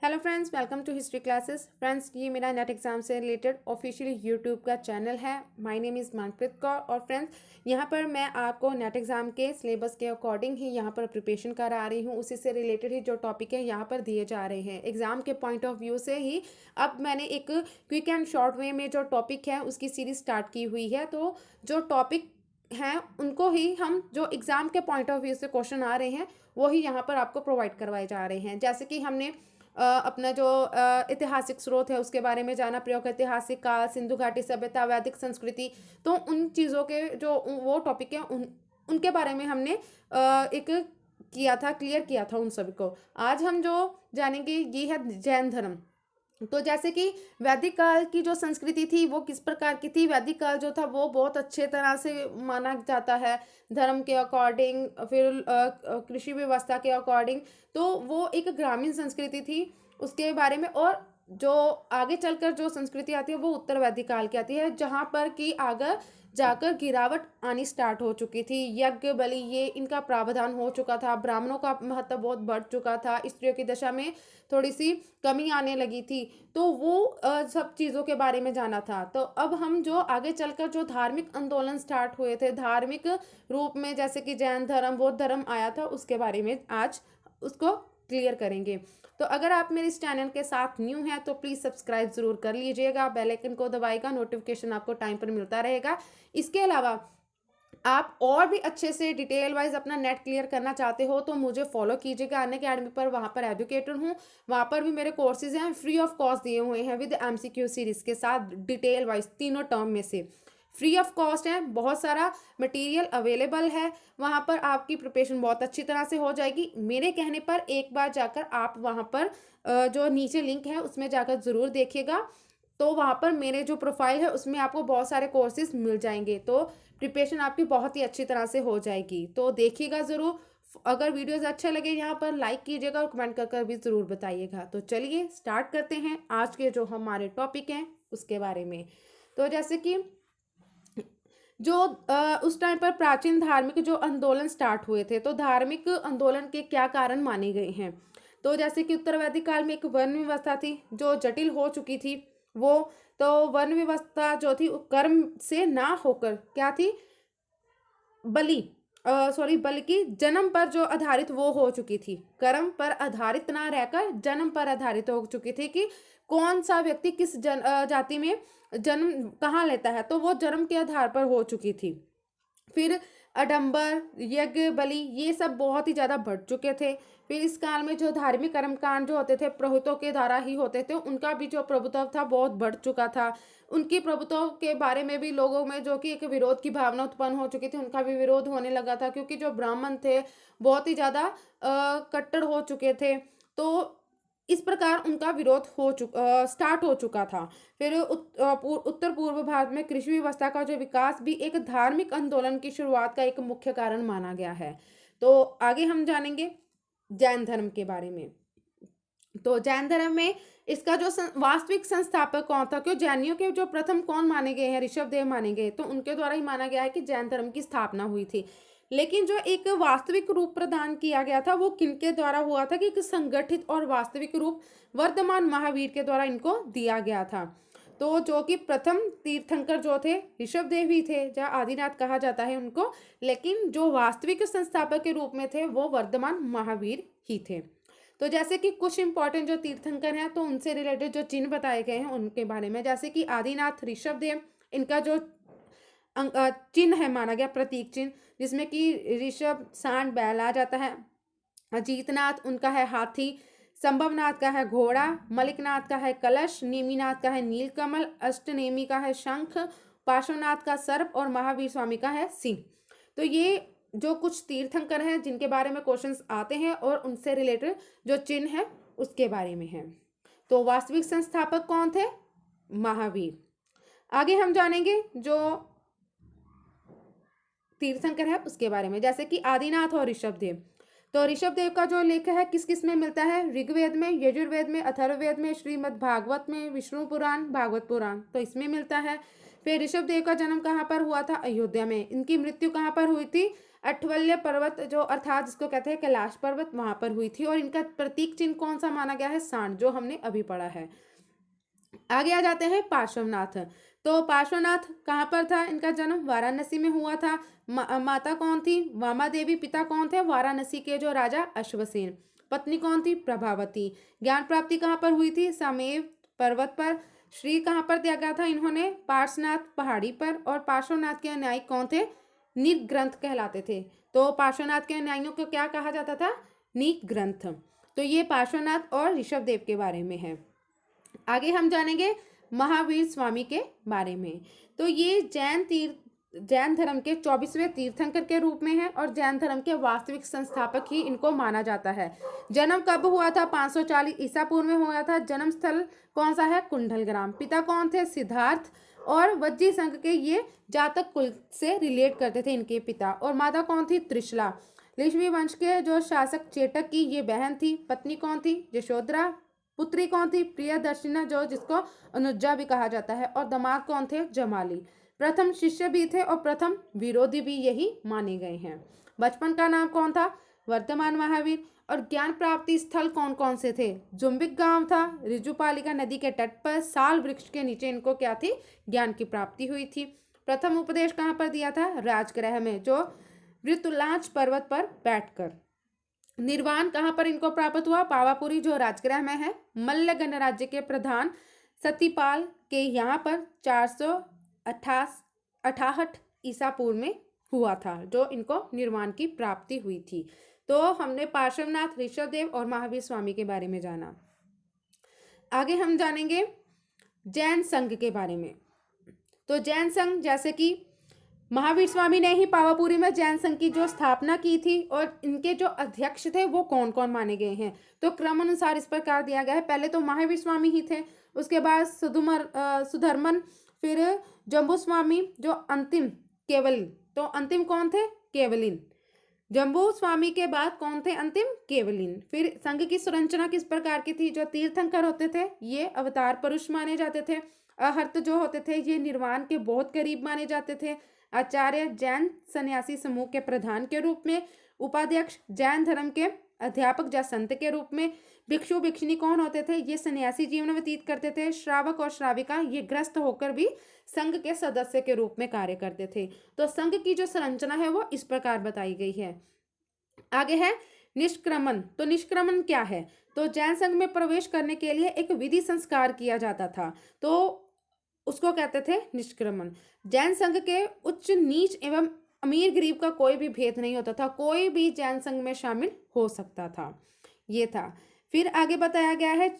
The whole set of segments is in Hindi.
Hello friends, welcome to history classes. Friends, ये मेरा नेट एग्जाम से रिलेटेड ऑफिशियली यूट्यूब का चैनल है। My name is Manpreet Kaur. और फ्रेंड्स, यहाँ पर मैं आपको नेट एग्जाम के सिलेबस के अकॉर्डिंग ही यहाँ पर प्रिपरेशन करा रही हूँ। उसी से रिलेटेड ही जो टॉपिक है यहाँ पर दिए जा रहे हैं एग्जाम के पॉइंट ऑफ व्यू से ही। अब मैंने एक क्विक एंड शॉर्ट वे में जो टॉपिक है उसकी सीरीज स्टार्ट की हुई है। तो जो टॉपिक हैं उनको ही हम जो एग्ज़ाम के पॉइंट ऑफ व्यू से क्वेश्चन आ रहे हैं वो ही यहाँ पर आपको प्रोवाइड करवाए जा रहे हैं। जैसे कि हमने अपना जो ऐतिहासिक स्रोत है उसके बारे में जाना, प्रयोग ऐतिहासिक काल, सिंधु घाटी सभ्यता, वैदिक संस्कृति। तो उन चीज़ों के जो वो टॉपिक है उनके बारे में हमने एक किया था, क्लियर किया था उन सभी को। आज हम जो जानेंगे ये है जैन धर्म। तो जैसे कि वैदिक काल की जो संस्कृति थी वो किस प्रकार की थी। वैदिक काल जो था वो बहुत अच्छे तरह से माना जाता है धर्म के अकॉर्डिंग, फिर कृषि व्यवस्था के अकॉर्डिंग। तो वो एक ग्रामीण संस्कृति थी उसके बारे में। और जो आगे चलकर जो संस्कृति आती है वो उत्तर वैदिक काल की आती है, जहाँ पर कि आगे जाकर गिरावट आनी स्टार्ट हो चुकी थी। यज्ञ बलि ये इनका प्रावधान हो चुका था, ब्राह्मणों का महत्व बहुत बढ़ चुका था, स्त्रियों की दशा में थोड़ी सी कमी आने लगी थी। तो वो सब चीज़ों के बारे में जाना था। तो अब हम जो आगे चलकर जो धार्मिक आंदोलन स्टार्ट हुए थे धार्मिक रूप में, जैसे कि जैन धर्म, बौद्ध धर्म आया था, उसके बारे में आज उसको क्लियर करेंगे। तो अगर आप मेरे इस चैनल के साथ न्यू हैं तो प्लीज़ सब्सक्राइब ज़रूर कर लीजिएगा, बेल आइकन को दबाइएगा, नोटिफिकेशन आपको टाइम पर मिलता रहेगा। इसके अलावा आप और भी अच्छे से डिटेल वाइज अपना नेट क्लियर करना चाहते हो तो मुझे फॉलो कीजिएगा अनअकैडमी पर। वहाँ पर एजुकेटर हूँ, वहाँ पर भी मेरे कोर्सेज हैं, फ्री ऑफ कॉस्ट दिए हुए हैं विद एमसीक्यू सीरीज के साथ, डिटेल वाइज तीनों टर्म में से फ्री ऑफ कॉस्ट है। बहुत सारा मटेरियल अवेलेबल है, वहाँ पर आपकी प्रिपरेशन बहुत अच्छी तरह से हो जाएगी। मेरे कहने पर एक बार जाकर आप वहाँ पर जो नीचे लिंक है उसमें जाकर ज़रूर देखिएगा। तो वहाँ पर मेरे जो प्रोफाइल है उसमें आपको बहुत सारे कोर्सेज मिल जाएंगे। तो प्रिपरेशन आपकी बहुत ही अच्छी तरह से हो जाएगी, तो देखिएगा ज़रूर। अगर वीडियोस अच्छे लगे यहाँ पर लाइक कीजिएगा और कमेंट कर कर भी ज़रूर बताइएगा। तो चलिए स्टार्ट करते हैं आज के जो हमारे टॉपिक हैं उसके बारे में। तो जैसे कि जो उस टाइम पर प्राचीन धार्मिक जो आंदोलन स्टार्ट हुए थे, तो धार्मिक आंदोलन के क्या कारण माने गए हैं। तो जैसे कि उत्तर वैदिक काल में एक वर्ण व्यवस्था थी जो जटिल हो चुकी थी। वो तो वर्ण व्यवस्था जो थी कर्म से ना होकर क्या थी, बलि सॉरी बल्कि जन्म पर जो आधारित वो हो चुकी थी। कर्म पर आधारित ना रहकर जन्म पर आधारित हो चुकी थी कि कौन सा व्यक्ति किस जाति में जन्म कहाँ लेता है, तो वो जन्म के आधार पर हो चुकी थी। फिर आडंबर, यज्ञ, बलि ये सब बहुत ही ज़्यादा बढ़ चुके थे। फिर इस काल में जो धार्मिक कर्मकांड जो होते थे पुरोहितों के द्वारा ही होते थे, उनका भी जो प्रभुत्व था बहुत बढ़ चुका था। उनकी प्रभुत्व के बारे में भी लोगों में जो कि एक विरोध की भावना उत्पन्न हो चुकी थी, उनका भी विरोध होने लगा था, क्योंकि जो ब्राह्मण थे बहुत ही ज़्यादा कट्टर हो चुके थे। तो इस प्रकार उनका विरोध स्टार्ट हो चुका था। फिर उत्तर पूर्व भारत में कृषि व्यवस्था का जो विकास भी एक धार्मिक आंदोलन की शुरुआत का एक मुख्य कारण माना गया है। तो आगे हम जानेंगे जैन धर्म के बारे में। तो जैन धर्म में इसका जो वास्तविक संस्थापक कौन था, क्यों जैनियों के जो प्रथम कौन माने गए हैं, ऋषभ देव माने गए, तो उनके द्वारा ही माना गया है कि जैन धर्म की स्थापना हुई थी। लेकिन जो एक वास्तविक रूप प्रदान किया गया था वो किनके द्वारा हुआ था कि एक संगठित और वास्तविक रूप वर्तमान महावीर के द्वारा इनको दिया गया था। तो जो कि प्रथम तीर्थंकर जो थे ऋषभ देव ही थे, जहाँ आदिनाथ कहा जाता है उनको, लेकिन जो वास्तविक संस्थापक के रूप में थे वो वर्तमान महावीर ही थे। तो जैसे कि कुछ इंपॉर्टेंट जो तीर्थंकर हैं तो उनसे रिलेटेड जो चिन्ह बताए गए हैं उनके बारे में, जैसे कि आदिनाथ ऋषभ देव, इनका जो चिन्ह है माना गया, प्रतीक चिन्ह, जिसमें कि ऋषभ सांड बैल आ जाता है। अजीतनाथ उनका है हाथी, संभवनाथ का है घोड़ा, मलिकनाथ का है कलश, नेमीनाथ का है नीलकमल, अष्टनेमी का है शंख, पार्श्वनाथ का सर्प और महावीर स्वामी का है सिंह। तो ये जो कुछ तीर्थंकर हैं जिनके बारे में क्वेश्चंस आते हैं और उनसे रिलेटेड जो चिन्ह है उसके बारे में है। तो वास्तविक संस्थापक कौन थे, महावीर। आगे हम जानेंगे जो तीर्थंकर है उसके बारे में, जैसे कि आदिनाथ और ऋषभ देव। तो ऋषभ देव का जो लेख है किस किस में मिलता है, ऋग्वेद में, यजुर्वेद में, अथर्ववेद में, श्रीमद् भागवत में, विष्णु पुराण, भागवत पुराण, तो इसमें मिलता है। फिर ऋषभ देव का जन्म कहाँ पर हुआ था, अयोध्या में। इनकी मृत्यु कहाँ पर हुई थी, अठवल्य पर्वत जो अर्थात जिसको कहते हैं कैलाश पर्वत, वहां पर हुई थी। और इनका प्रतीक चिन्ह कौन सा माना गया है? सांड, जो हमने अभी पढ़ा है। आगे आ जाते हैं पार्श्वनाथ। तो पार्श्वनाथ कहाँ पर था? इनका जन्म वाराणसी में हुआ था। माता कौन थी? वामा देवी। पिता कौन थे? वाराणसी के जो राजा अश्वसेन। पत्नी कौन थी? प्रभावती। ज्ञान प्राप्ति कहाँ पर हुई थी? सामेव पर्वत पर। श्री कहाँ पर त्यागा था इन्होंने? पार्श्वनाथ पहाड़ी पर। और पार्श्वनाथ के अनुयायी कौन थे? निग्रंथ कहलाते थे। तो पार्श्वनाथ के अनुयायियों को क्या कहा जाता था? निग्रंथ। तो ये पार्श्वनाथ और ऋषभ देव के बारे में है। आगे हम जानेंगे महावीर स्वामी के बारे में। तो ये जैन धर्म के 24वें तीर्थंकर के रूप में है और जैन धर्म के वास्तविक संस्थापक ही इनको माना जाता है। जन्म कब हुआ था? 540 ईसा पूर्व में हुआ था। जन्म स्थल कौन सा है? कुंडलग्राम। पिता कौन थे? सिद्धार्थ और वज्जी संघ के ये जातक कुल से रिलेट करते थे इनके पिता। और माता कौन थी? त्रिशला। लिच्छवी वंश के जो शासक चेटक की ये बहन थी। पत्नी कौन थी? यशोधरा। पुत्री कौन थी? प्रियदर्शिना, जो जिसको अनुजा भी कहा जाता है। और दामाद कौन थे? जमाली। प्रथम शिष्य भी थे और प्रथम विरोधी भी यही माने गए हैं। बचपन का नाम कौन था? वर्तमान महावीर। और ज्ञान प्राप्ति स्थल कौन कौन से थे? जुम्बिक गांव था, ऋजुपालिका नदी के तट पर साल वृक्ष के नीचे इनको क्या थी? ज्ञान की प्राप्ति हुई थी। प्रथम उपदेश कहाँ पर दिया था? राजगृह में, जो वृतुलांच पर्वत पर बैठकर। निर्वाण कहाँ पर इनको प्राप्त हुआ? पावापुरी, जो राजगृह में है। मल्ल गणराज्य के प्रधान सतीपाल के यहाँ पर 468 ईसा पूर्व में हुआ था, जो इनको निर्वाण की प्राप्ति हुई थी। तो हमने पार्श्वनाथ, ऋषभदेव और महावीर स्वामी के बारे में जाना। आगे हम जानेंगे जैन संघ के बारे में। तो जैन संघ, जैसे कि महावीर स्वामी ने ही पावापुरी में जैन संघ की जो स्थापना की थी और इनके जो अध्यक्ष थे वो कौन कौन माने गए हैं, तो क्रम अनुसार इस प्रकार दिया गया है। पहले तो महावीर स्वामी ही थे, उसके बाद सुधर्मन, फिर जम्बू स्वामी, जो अंतिम केवलिन। तो अंतिम कौन थे? केवलिन। जम्बू स्वामी के बाद कौन थे? अंतिम केवलिन। फिर संघ की संरचना किस प्रकार की थी? जो तीर्थंकर होते थे ये अवतार पुरुष माने जाते थे। अहर्त जो होते थे ये निर्वाण के बहुत करीब माने जाते थे। आचार्य जैन सन्यासी समूह के प्रधान के रूप में। उपाध्यक्ष जैन धर्म के अध्यापक या संत के रूप में। भिक्षु भिक्षुणी कौन होते थे? ये सन्यासी जीवन व्यतीत करते थे। श्रावक और श्राविका ये ग्रस्त होकर भी संघ के सदस्य के रूप में कार्य करते थे। तो संघ की जो संरचना है वो इस प्रकार बताई गई है। आगे है निष्क्रमण। तो निष्क्रमण क्या है? तो जैन संघ में प्रवेश करने के लिए एक विधि संस्कार किया जाता था, तो उसको कहते थे निष्क्रमण। जैन संघ के उच्च नीच एवं अमीर गरीब का कोई भी भेद नहीं होता था, कोई भी जैन संघ में शामिल हो सकता था, ये था। फिर आगे बताया गया है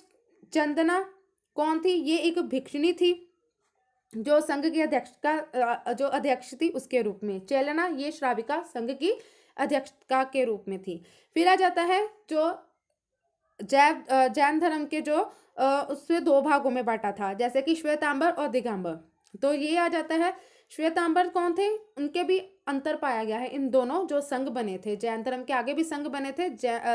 चंदना कौन थी? ये एक भिक्षुणी थी जो संघ की अध्यक्ष थी उसके रूप में। चेलना ये श्राविका संघ की अध्यक्षता के रूप में थी। फिर आ जाता है जो जैन धर्म के जो उससे दो भागों में बांटा था, जैसे कि श्वेतांबर और दिगंबर। तो ये आ जाता है श्वेतांबर कौन थे? उनके भी अंतर पाया गया है। इन दोनों जो संघ बने थे, जैन धर्म के आगे भी संघ बने थे,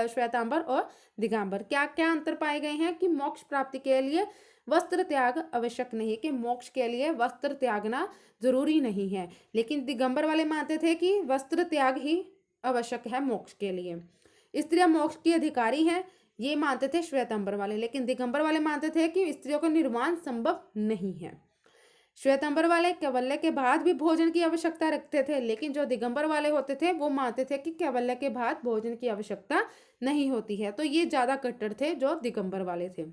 श्वेतांबर और दिगंबर। क्या क्या अंतर पाए गए हैं? कि मोक्ष प्राप्ति के लिए वस्त्र त्याग आवश्यक नहीं, कि मोक्ष के लिए वस्त्र त्यागना जरूरी नहीं है। लेकिन दिगंबर वाले मानते थे कि वस्त्र त्याग ही आवश्यक है मोक्ष के लिए। स्त्रियां मोक्ष की अधिकारी हैं, ये मानते थे श्वेतांबर वाले। लेकिन दिगंबर वाले मानते थे कि स्त्रियों का निर्वाण संभव नहीं है। श्वेतांबर वाले कैवल्य के बाद भी भोजन की आवश्यकता रखते थे, लेकिन जो दिगंबर वाले होते थे वो मानते थे कि कैवल्य के बाद भोजन की आवश्यकता नहीं होती है। तो ये ज्यादा कट्टर थे जो दिगंबर वाले थे।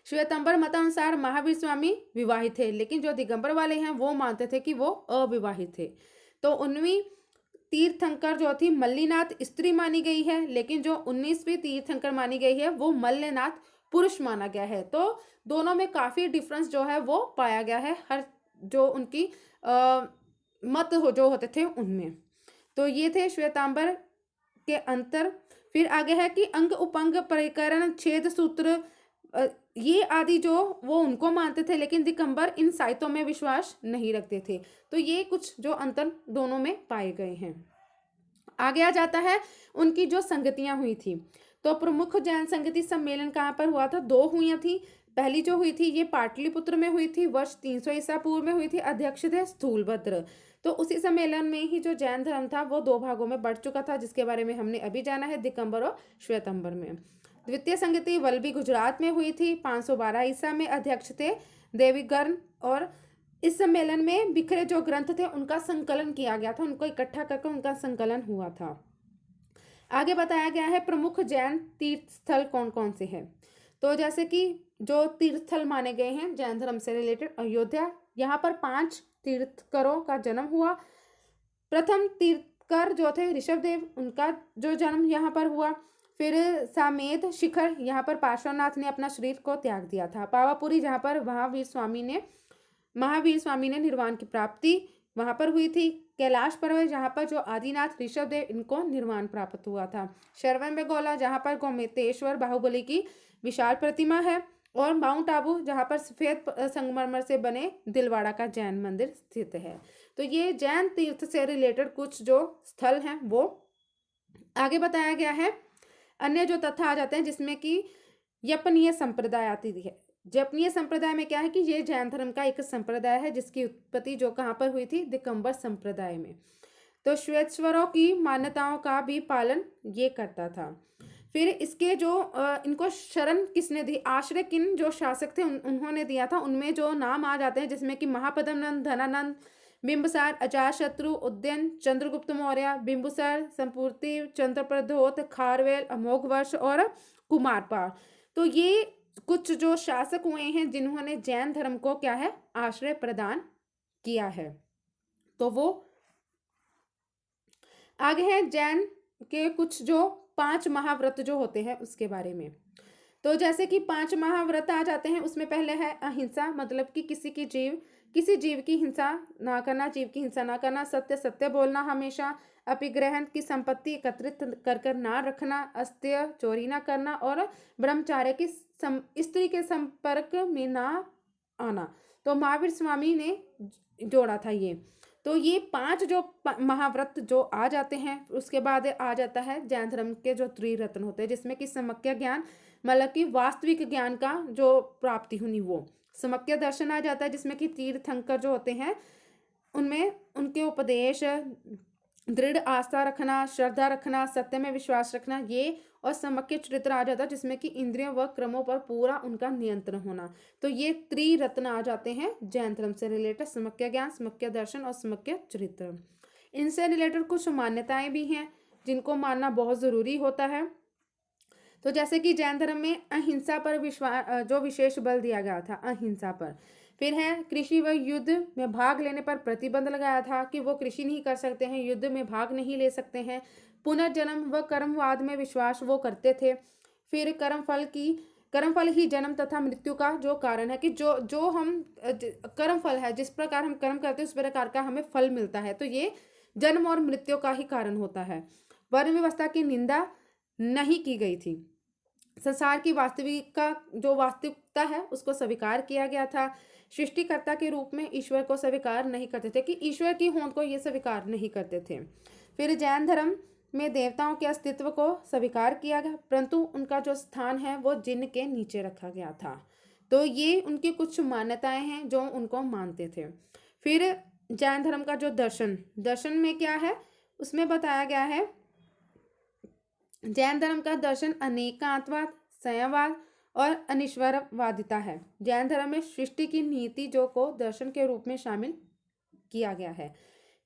श्वेतांबर मतानुसार महावीर स्वामी विवाहित थे, लेकिन जो दिगंबर वाले हैं वो मानते थे कि वो अविवाहित थे। तो 19वीं तीर्थंकर जो थी मल्लीनाथ स्त्री मानी गई है, लेकिन जो 19वीं तीर्थंकर मानी गई है वो मल्लनाथ पुरुष माना गया है। तो दोनों में काफी डिफरेंस जो है वो पाया गया है, हर जो उनकी मत हो जो होते थे उनमें। तो ये थे श्वेतांबर के अंतर। फिर आगे है कि अंग उपंग परिकरण छेद सूत्र ये आदि जो वो उनको मानते थे, लेकिन दिगंबर इन साहित्यों में विश्वास नहीं रखते थे। तो ये कुछ जो अंतर दोनों में पाए गए हैं। आगे आ जाता है उनकी जो संगतियां हुई थी। तो प्रमुख जैन संगति सम्मेलन कहाँ पर हुआ था? दो हुई थी। पहली जो हुई थी ये पाटलिपुत्र में हुई थी, वर्ष 300 ईसा पूर्व में हुई थी। अध्यक्ष थे स्थूलभद्र। तो उसी सम्मेलन में ही जो जैन धर्म था वो दो भागों में बढ़ चुका था, जिसके बारे में हमने अभी जाना है, दिगंबर और श्वेतंबर में। द्वितीय संगति वल्लभी गुजरात में हुई थी, 512 ईसा में। अध्यक्ष थे देवीगर्ण। और इस सम्मेलन में बिखरे जो ग्रंथ थे उनका संकलन किया गया था, उनको इकट्ठा करके उनका संकलन हुआ था। आगे बताया गया है प्रमुख जैन तीर्थ स्थल कौन कौन से हैं। तो जैसे कि जो तीर्थ स्थल माने गए हैं जैन धर्म से रिलेटेड, अयोध्या, यहाँ पर 5 तीर्थकरों का जन्म हुआ। प्रथम तीर्थकर जो थे ऋषभदेव, उनका जो जन्म यहाँ पर हुआ। फिर सामेध शिखर, यहाँ पर पार्श्वनाथ ने अपना शरीर को त्याग दिया था। पावापुरी, जहाँ पर महावीर स्वामी ने निर्वाण की प्राप्ति वहाँ पर हुई थी। कैलाश पर्वत, जहाँ पर जो आदिनाथ ऋषभदेव, इनको निर्वाण प्राप्त हुआ था। श्रवण बेगोला, जहाँ पर गोमतेश्वर बाहुबली की विशाल प्रतिमा है। और माउंट आबू, जहाँ पर सफेद संगमरमर से बने दिलवाड़ा का जैन मंदिर स्थित है। तो ये जैन तीर्थ से रिलेटेड कुछ जो स्थल हैं वो आगे बताया गया है। अन्य जो तथ्य आ जाते हैं जिसमें कि यपनीय संप्रदाय आती है। जपनीय संप्रदाय में क्या है कि ये जैन धर्म का एक संप्रदाय है जिसकी उत्पत्ति जो कहाँ पर हुई थी, दिगंबर संप्रदाय में। तो श्वेतेश्वरों की मान्यताओं का भी पालन ये करता था। फिर इसके जो इनको शरण किसने दी, आश्रय किन जो शासक थे उन्होंने दिया था, उनमें जो नाम आ जाते हैं जिसमें कि महापद्मनंद, धनानंद, बिंबसार, अजातशत्रु, उदयन, चंद्रगुप्त मौर्य, बिंबुसार, संपूर्ति, चंद्रप्रद्योत, खारवेल, अमोघवर्ष और कुमारपाल। तो ये कुछ जो शासक हुए हैं जिन्होंने जैन धर्म को क्या है, आश्रय प्रदान किया है। तो वो आगे है जैन के कुछ जो 5 महाव्रत जो होते हैं उसके बारे में। तो जैसे कि 5 महाव्रत आ जाते हैं, उसमें पहले है अहिंसा, मतलब कि किसी जीव की हिंसा ना करना, जीव की हिंसा ना करना। सत्य बोलना हमेशा। अपिग्रहण की संपत्ति एकत्रित कर ना रखना। अस्त्य चोरी ना करना। और ब्रह्मचार्य की स्त्री के संपर्क में ना आना। तो महावीर स्वामी ने जोड़ा था ये। तो ये 5 जो महाव्रत जो आ जाते हैं, उसके बाद आ जाता है जैन धर्म के जो त्रिरत्न होते हैं, जिसमें कि सम्यक ज्ञान, मतलब कि वास्तविक ज्ञान का जो प्राप्ति हुई, वो सम्यक दर्शन आ जाता है, जिसमें कि तीर्थंकर जो होते हैं उनमें उनके उपदेश, दृढ़ आस्था रखना, श्रद्धा रखना, सत्य में विश्वास रखना, ये और सम्यक चरित्र आ जाता है जिसमें कि इंद्रियों व क्रमों पर पूरा उनका नियंत्रण होना। तो ये त्रिरत्न आ जाते हैं जैन धर्म से रिलेटेड, सम्यक ज्ञान, सम्यक दर्शन और सम्यक चरित्र। इनसे रिलेटेड कुछ मान्यताएं भी हैं जिनको मानना बहुत ज़रूरी होता है। तो जैसे कि जैन धर्म में अहिंसा पर जो विशेष बल दिया गया था, अहिंसा पर। फिर है कृषि व युद्ध में भाग लेने पर प्रतिबंध लगाया था कि वो कृषि नहीं कर सकते हैं, युद्ध में भाग नहीं ले सकते हैं। पुनर्जन्म व कर्मवाद में विश्वास वो करते थे। फिर कर्मफल ही जन्म तथा मृत्यु का जो कारण है कि जो हम कर्मफल है, जिस प्रकार हम कर्म करते हैं उस प्रकार का हमें फल मिलता है। तो ये जन्म और मृत्यु का ही कारण होता है। वर्ण व्यवस्था की निंदा नहीं की गई थी। संसार की वास्तविकता है उसको स्वीकार किया गया था। सृष्टिकर्ता के रूप में ईश्वर को स्वीकार नहीं करते थे, कि ईश्वर की होंद को ये स्वीकार नहीं करते थे। फिर जैन धर्म में देवताओं के अस्तित्व को स्वीकार किया गया, परंतु उनका जो स्थान है वो जिन के नीचे रखा गया था। तो ये उनकी कुछ मान्यताएं हैं जो उनको मानते थे। फिर जैन धर्म का जो दर्शन में क्या है उसमें बताया गया है, जैन धर्म का दर्शन अनेकांतवाद, संयमवाद और अनिश्वरवादिता है। जैन धर्म में सृष्टि की नीति जो को दर्शन के रूप में शामिल किया गया है।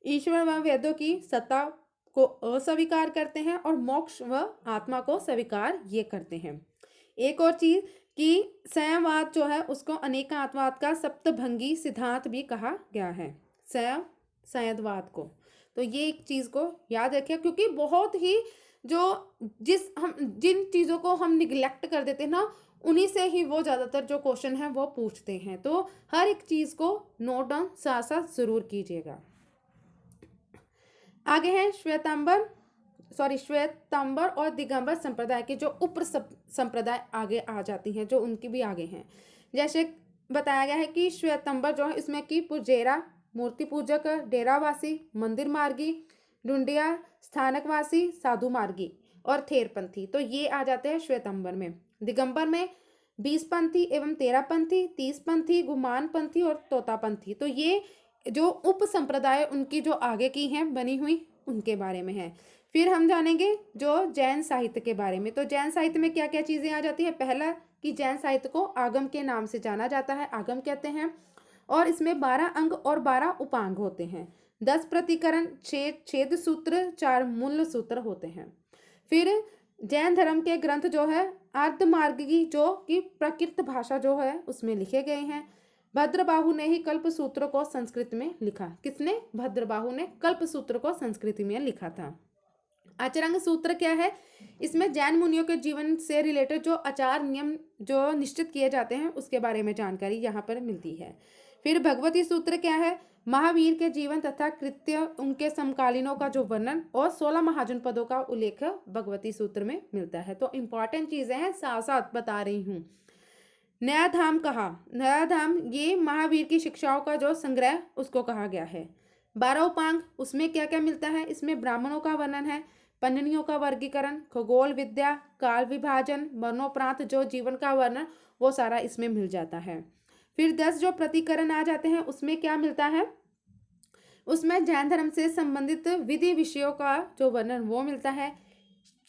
ईश्वर व वेदों की सत्ता को अस्वीकार करते हैं और मोक्ष व आत्मा को स्वीकार ये करते हैं। एक और चीज कि संयमवाद जो है उसको अनेकांतवाद का सप्तभंगी सिद्धांत भी कहा गया है, संयमवाद को। तो ये एक चीज को याद रखिए, क्योंकि बहुत ही जिन चीज़ों को हम निगलेक्ट कर देते हैं ना, उन्हीं से ही वो ज़्यादातर जो क्वेश्चन है वो पूछते हैं। तो हर एक चीज़ को नोट डाउन साथ साथ ज़रूर कीजिएगा। आगे है श्वेतांबर और दिगंबर संप्रदाय के जो उप संप्रदाय आगे आ जाती हैं, जो उनकी भी आगे हैं। जैसे बताया गया है कि श्वेतांबर जो है इसमें कि पुजेरा, मूर्ति पूजक, डेरावासी, मंदिर मार्गी, डुंडिया, स्थानकवासी, साधु मार्गी और थेरपंथी, तो ये आ जाते हैं श्वेतांबर में। दिगंबर में 20पंथी एवं 13पंथी, 30पंथी, गुमानपंथी और तोतापंथी। तो ये जो उप संप्रदाय उनकी जो आगे की हैं बनी हुई, उनके बारे में है। फिर हम जानेंगे जो जैन साहित्य के बारे में। तो जैन साहित्य में क्या क्या चीज़ें आ जाती है। पहला कि जैन साहित्य को आगम के नाम से जाना जाता है, आगम कहते हैं, और इसमें 12 अंग और 12 उपांग होते हैं, 10 प्रतिकरण, 6 छेद सूत्र, 4 मूल सूत्र होते हैं। फिर जैन धर्म के ग्रंथ जो है अर्धमार्गी जो कि प्राकृत भाषा जो है उसमें लिखे गए हैं। भद्रबाहु ने ही कल्प सूत्र को संस्कृत में लिखा। किसने? भद्रबाहु ने कल्प सूत्र को संस्कृत में लिखा था। आचरंग सूत्र क्या है? इसमें जैन मुनियों के जीवन से रिलेटेड जो आचार नियम जो निश्चित किए जाते हैं उसके बारे में जानकारी यहाँ पर मिलती है। फिर भगवती सूत्र क्या है? महावीर के जीवन तथा कृत्य, उनके समकालीनों का जो वर्णन और 16 महाजनपदों का उल्लेख भगवती सूत्र में मिलता है। तो इंपॉर्टेंट चीजें हैं, साथ साथ बता रही हूँ। नया धाम कहा, नया धाम ये महावीर की शिक्षाओं का जो संग्रह उसको कहा गया है। 12 उपांग, उसमें क्या क्या मिलता है? इसमें ब्राह्मणों का वर्णन है, पन्नियों का वर्गीकरण, खगोल विद्या, काल विभाजन, मरणोपरांत जो जीवन का वर्णन, वो सारा इसमें मिल जाता है। फिर 10 जो प्रतिकरण आ जाते हैं उसमें क्या मिलता है? उसमें जैन धर्म से संबंधित विधि विषयों का जो वर्णन वो मिलता है।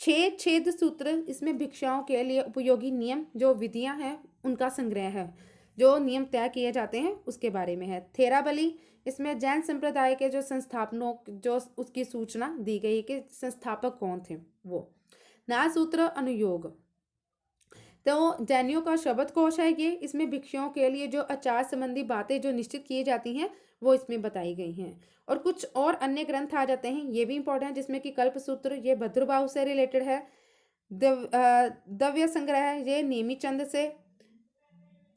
6 छेद सूत्र, इसमें भिक्षाओं के लिए उपयोगी नियम जो विधियां हैं उनका संग्रह है, जो नियम तय किए जाते हैं उसके बारे में है। थेराबली, इसमें जैन संप्रदाय के जो संस्थापनों जो उसकी सूचना दी गई कि संस्थापक कौन थे वो। न्याय सूत्र अनुयोग, तो जैनियों का शब्द कोश है ये, इसमें भिक्षुओं के लिए जो आचार संबंधी बातें जो निश्चित की जाती हैं वो इसमें बताई गई हैं। और कुछ और अन्य ग्रंथ आ जाते हैं, ये भी इंपॉर्टेंट है, जिसमें कि कल्प सूत्र ये भद्रबाहु से रिलेटेड है। दव्य संग्रह ये नेमीचंद से,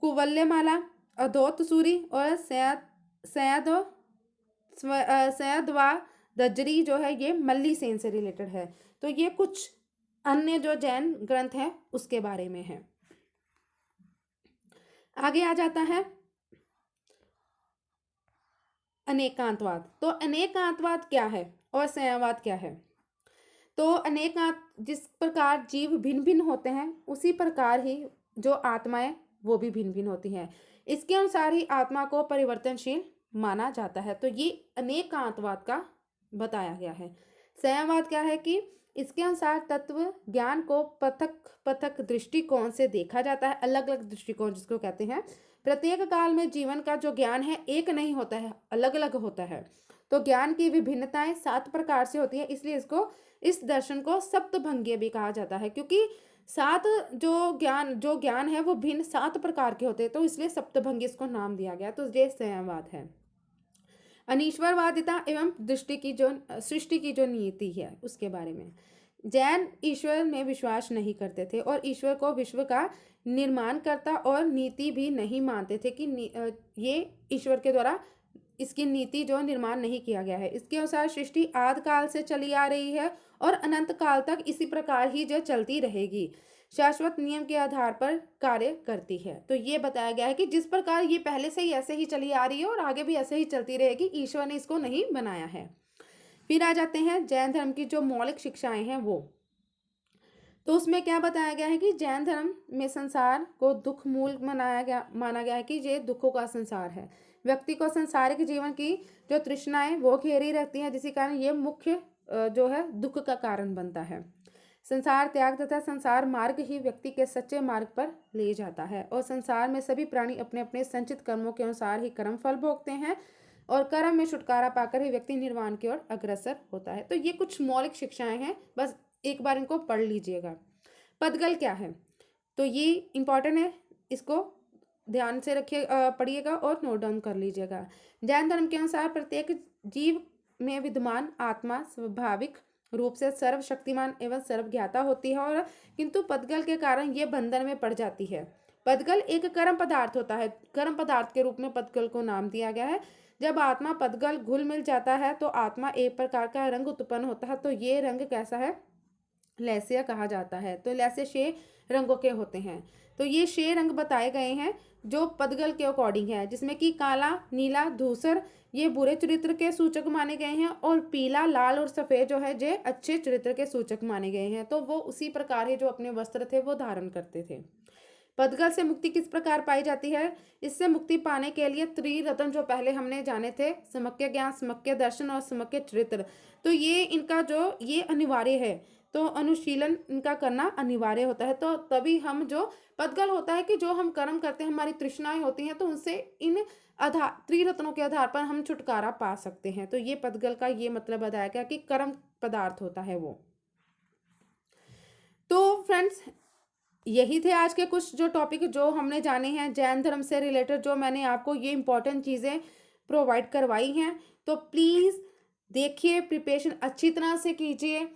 कुवल्यमाला, अधोत सूरी और सैयदवा दजरी जो है ये मल्ली सेन से रिलेटेड है। तो ये कुछ अन्य जो जैन ग्रंथ हैं उसके बारे में है। आगे आ जाता है अनेकांतवाद। तो अनेकांतवाद क्या है और संयमवाद क्या है? तो अनेकांत, जिस प्रकार जीव भिन्न भिन्न होते हैं उसी प्रकार ही जो आत्माएं वो भी भिन्न भिन्न होती हैं। इसके अनुसार ही आत्मा को परिवर्तनशील माना जाता है। तो ये अनेकांतवाद का बताया गया है। संयमवाद क्या है कि इसके अनुसार तत्व ज्ञान को पृथक पृथक दृष्टिकोण से देखा जाता है, अलग अलग दृष्टिकोण जिसको कहते हैं। प्रत्येक काल में जीवन का जो ज्ञान है एक नहीं होता है, अलग अलग होता है। तो ज्ञान की विभिन्नताएं 7 प्रकार से होती है, इसलिए इसको इस दर्शन को सप्तभंगीय भी कहा जाता है, क्योंकि 7 जो ज्ञान है वो भिन्न 7 प्रकार के होते हैं, तो इसलिए सप्तभंगी इसको नाम दिया गया। तो ये संयमवाद है। अनीश्वरवादिता एवं सृष्टि की जो नीति है उसके बारे में। जैन ईश्वर में विश्वास नहीं करते थे और ईश्वर को विश्व का निर्माण करता और नीति भी नहीं मानते थे कि ये ईश्वर के द्वारा इसकी नीति जो निर्माण नहीं किया गया है। इसके अनुसार सृष्टि आदि काल से चली आ रही है और अनंत काल तक इसी प्रकार ही जो चलती रहेगी, शाश्वत नियम के आधार पर कार्य करती है। तो ये बताया गया है कि जिस प्रकार ये पहले से ही ऐसे ही चली आ रही है और आगे भी ऐसे ही चलती रहेगी, ईश्वर ने इसको नहीं बनाया है। फिर आ जाते हैं जैन धर्म की जो मौलिक शिक्षाएं हैं वो। तो उसमें क्या बताया गया है कि जैन धर्म में संसार को दुख मूल माना गया है कि ये दुखों का संसार है। व्यक्ति को संसारिक जीवन की जो तृष्णाएं वो घेरी रहती हैं, जिसके कारण ये मुख्य जो है दुख का कारण बनता है। संसार त्याग तथा संसार मार्ग ही व्यक्ति के सच्चे मार्ग पर ले जाता है और संसार में सभी प्राणी अपने अपने संचित कर्मों के अनुसार ही कर्म फल भोगते हैं और कर्म में छुटकारा पाकर ही व्यक्ति निर्वाण की ओर अग्रसर होता है। तो ये कुछ मौलिक शिक्षाएं हैं, बस एक बार इनको पढ़ लीजिएगा। पदगल क्या है? तो ये इंपॉर्टेंट है, इसको ध्यान से रखिए, पढ़िएगा और नोट डाउन कर लीजिएगा। जैन धर्म के अनुसार प्रत्येक जीव में विद्यमान आत्मा स्वाभाविक रूप से सर्वशक्तिमान एवं सर्वज्ञाता होती है, और किंतु पदगल के कारण ये बंधन में पड़ जाती है। पदगल एक कर्म पदार्थ होता है, कर्म पदार्थ के रूप में पदगल को नाम दिया गया है। जब आत्मा पदगल घुल मिल जाता है तो आत्मा एक प्रकार का रंग उत्पन्न होता है। तो ये रंग कैसा है? लैस्य कहा जाता है। तो लैस्य 6 रंगों के होते हैं। तो ये 6 रंग बताए गए हैं जो पदगल के अकॉर्डिंग है, जिसमें कि काला, नीला, धूसर ये बुरे चरित्र के सूचक माने गए हैं और पीला, लाल और सफ़ेद जो है ये अच्छे चरित्र के सूचक माने गए हैं। तो वो उसी प्रकार ही जो अपने वस्त्र थे वो धारण करते थे। पदगल से मुक्ति किस प्रकार पाई जाती है? इससे मुक्ति पाने के लिए त्रिरत्न जो पहले हमने जाने थे, समक्य ज्ञान, समक्य दर्शन और समक्य चरित्र, तो ये इनका जो ये अनिवार्य है, तो अनुशीलन इनका करना अनिवार्य होता है। तो तभी हम जो पदगल होता है कि जो हम कर्म करते हैं, हमारी तृष्णाएं होती हैं, तो उनसे इन आधार त्रिरत्नों के आधार पर हम छुटकारा पा सकते हैं। तो ये पदगल का ये मतलब बताया गया कि कर्म पदार्थ होता है वो। तो फ्रेंड्स, यही थे आज के कुछ जो टॉपिक जो हमने जाने हैं जैन धर्म से रिलेटेड, जो मैंने आपको ये इंपॉर्टेंट चीज़ें प्रोवाइड करवाई हैं। तो प्लीज़ देखिए, प्रिपरेशन अच्छी तरह से कीजिए।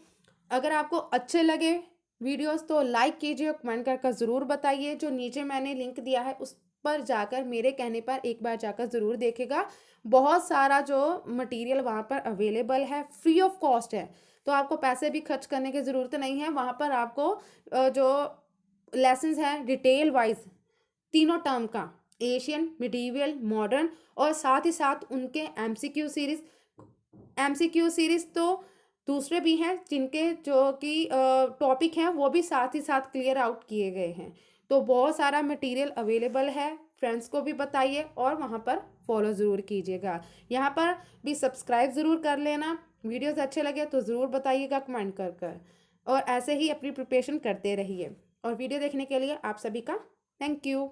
अगर आपको अच्छे लगे वीडियोस तो लाइक कीजिए, कमेंट करके ज़रूर बताइए। जो नीचे मैंने लिंक दिया है उस पर जाकर, मेरे कहने पर एक बार जाकर ज़रूर देखेगा। बहुत सारा जो मटेरियल वहाँ पर अवेलेबल है, फ्री ऑफ कॉस्ट है, तो आपको पैसे भी खर्च करने की ज़रूरत नहीं है। वहाँ पर आपको जो लेसन्स हैं डिटेल वाइज तीनों टर्म का, एशियन, मिडीवियल, मॉडर्न, और साथ ही साथ उनके एमसीक्यू सीरीज तो दूसरे भी हैं जिनके जो कि टॉपिक हैं वो भी साथ ही साथ क्लियर आउट किए गए हैं। तो बहुत सारा मटेरियल अवेलेबल है, फ्रेंड्स को भी बताइए और वहाँ पर फॉलो ज़रूर कीजिएगा। यहाँ पर भी सब्सक्राइब ज़रूर कर लेना। वीडियोस अच्छे लगे तो ज़रूर बताइएगा कमेंट कर और ऐसे ही अपनी प्रिपरेशन करते रहिए। और वीडियो देखने के लिए आप सभी का थैंक यू।